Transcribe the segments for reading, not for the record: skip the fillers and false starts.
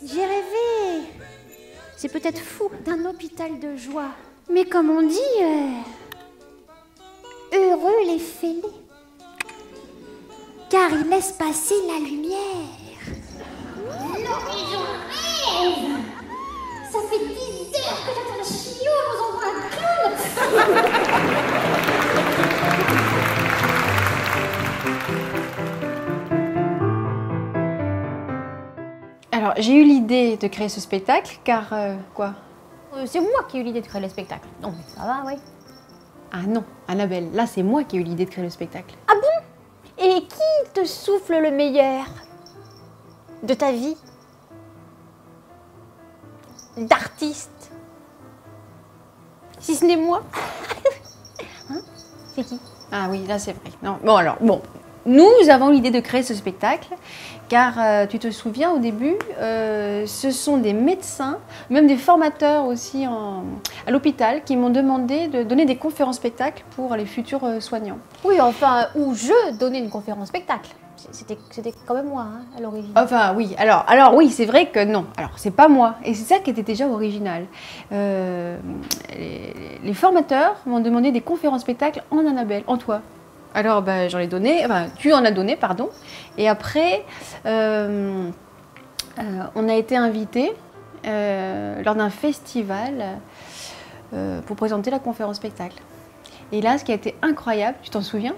J'ai rêvé. C'est peut-être fou d'un hôpital de joie. Mais comme on dit, heureux les fêlés. Car ils laissent passer la lumière. L'horizon rêve. Ça fait 10 heures que j'attends le chiot, nous envoie un clown. Alors, j'ai eu l'idée de créer ce spectacle car, quoi? C'est moi qui ai eu l'idée de créer le spectacle. Non, mais ça va, ouais. Ah non, Annabelle, là c'est moi qui ai eu l'idée de créer le spectacle. Ah bon? Et qui te souffle le meilleur de ta vie d'artiste? Si ce n'est moi. Hein? C'est qui? Ah oui, là c'est vrai. Non, bon alors, bon. Nous avons l'idée de créer ce spectacle car tu te souviens au début, ce sont des médecins, même des formateurs aussi à l'hôpital qui m'ont demandé de donner des conférences spectacles pour les futurs soignants. Oui, enfin, où je donnais une conférence spectacle. C'était quand même moi, hein, à l'origine. Enfin oui, alors oui, c'est vrai que non. Alors c'est pas moi, et c'est ça qui était déjà original. Les formateurs m'ont demandé des conférences spectacles en Annabelle, en toi. Alors bah, j'en ai donné, enfin tu en as donné, pardon. Et après, on a été invités lors d'un festival pour présenter la conférence spectacle. Et là, ce qui a été incroyable, tu t'en souviens?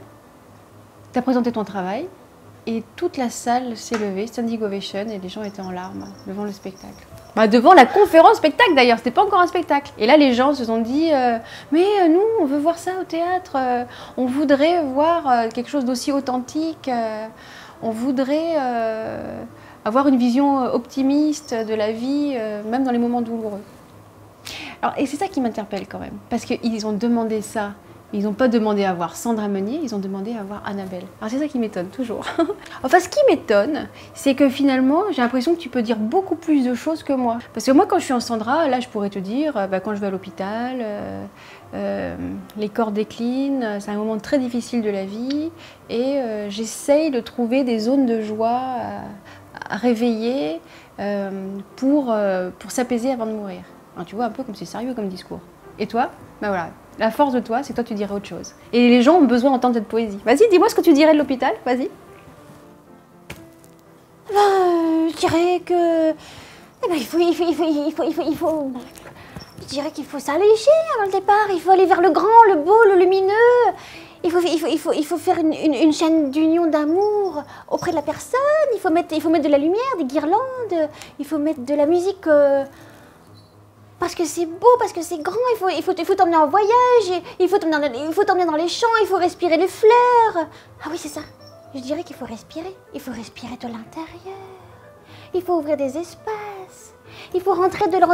Tu as présenté ton travail. Et toute la salle s'est levée, standing ovation, et les gens étaient en larmes devant le spectacle. Bah, devant la conférence spectacle d'ailleurs, c'était pas encore un spectacle. Et là les gens se sont dit mais nous on veut voir ça au théâtre, on voudrait voir quelque chose d'aussi authentique, on voudrait avoir une vision optimiste de la vie, même dans les moments douloureux. Alors, et c'est ça qui m'interpelle quand même, parce qu'ils ont demandé ça. Ils n'ont pas demandé à voir Sandra Meunier, ils ont demandé à voir Annabelle. Alors c'est ça qui m'étonne toujours. Enfin, ce qui m'étonne, c'est que finalement, j'ai l'impression que tu peux dire beaucoup plus de choses que moi. Parce que moi, quand je suis en Sandra, là, je pourrais te dire, quand je vais à l'hôpital, les corps déclinent, c'est un moment très difficile de la vie, et j'essaye de trouver des zones de joie à réveiller pour s'apaiser avant de mourir. Alors, tu vois, un peu comme c'est sérieux comme discours. Et toi, ben voilà. La force de toi, c'est que toi, tu dirais autre chose. Et les gens ont besoin d'entendre cette poésie. Vas-y, dis-moi ce que tu dirais de l'hôpital, vas-y. Je dirais que... Eh ben, je dirais qu'il faut s'alléger avant le départ. Il faut aller vers le grand, le beau, le lumineux. Il faut faire une chaîne d'union d'amour auprès de la personne. Il faut mettre de la lumière, des guirlandes. Il faut mettre de la musique... Parce que c'est beau, parce que c'est grand, il faut t'emmener en voyage, il faut t'emmener dans les champs, il faut respirer les fleurs. Ah oui, c'est ça. Je dirais qu'il faut respirer de l'intérieur. Il faut ouvrir des espaces. Il faut rentrer de là,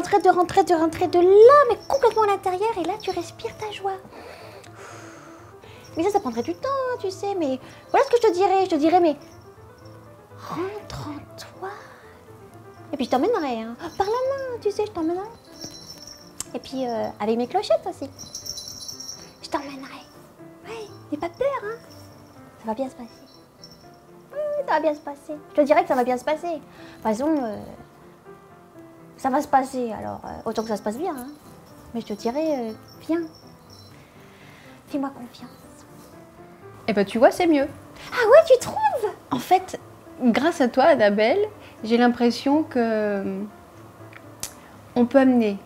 mais complètement à l'intérieur, et là, tu respires ta joie. Mais ça prendrait du temps, hein, tu sais, mais voilà ce que je te dirais, mais rentre en toi. Et puis je t'emmènerai, hein, par la main, tu sais, je t'emmènerai. Et puis, avec mes clochettes aussi. Je t'emmènerai. Ouais, n'aie pas peur, hein. Ça va bien se passer. Oui, ça va bien se passer. Je te dirais que ça va bien se passer. De toute façon, ça va se passer. Alors, autant que ça se passe bien, hein. Mais je te dirais, viens. Fais-moi confiance. Eh ben, tu vois, c'est mieux. Ah ouais, tu trouves? En fait, grâce à toi, Annabelle, j'ai l'impression que on peut amener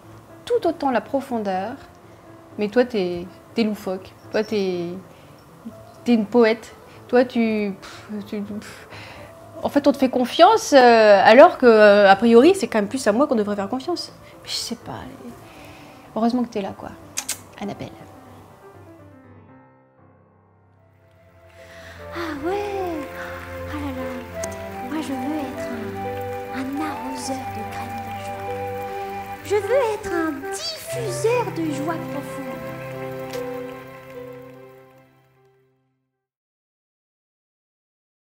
tout autant la profondeur, mais toi, t'es loufoque. Toi, t'es une poète. Toi, en fait, on te fait confiance, alors que, a priori, c'est quand même plus à moi qu'on devrait faire confiance. Mais je sais pas. Heureusement que t'es là, quoi. Annabelle. Ah ouais. Ah là là. Moi, je veux être un arroseur de graines de joie. Je veux être un diffuseur de joie profonde.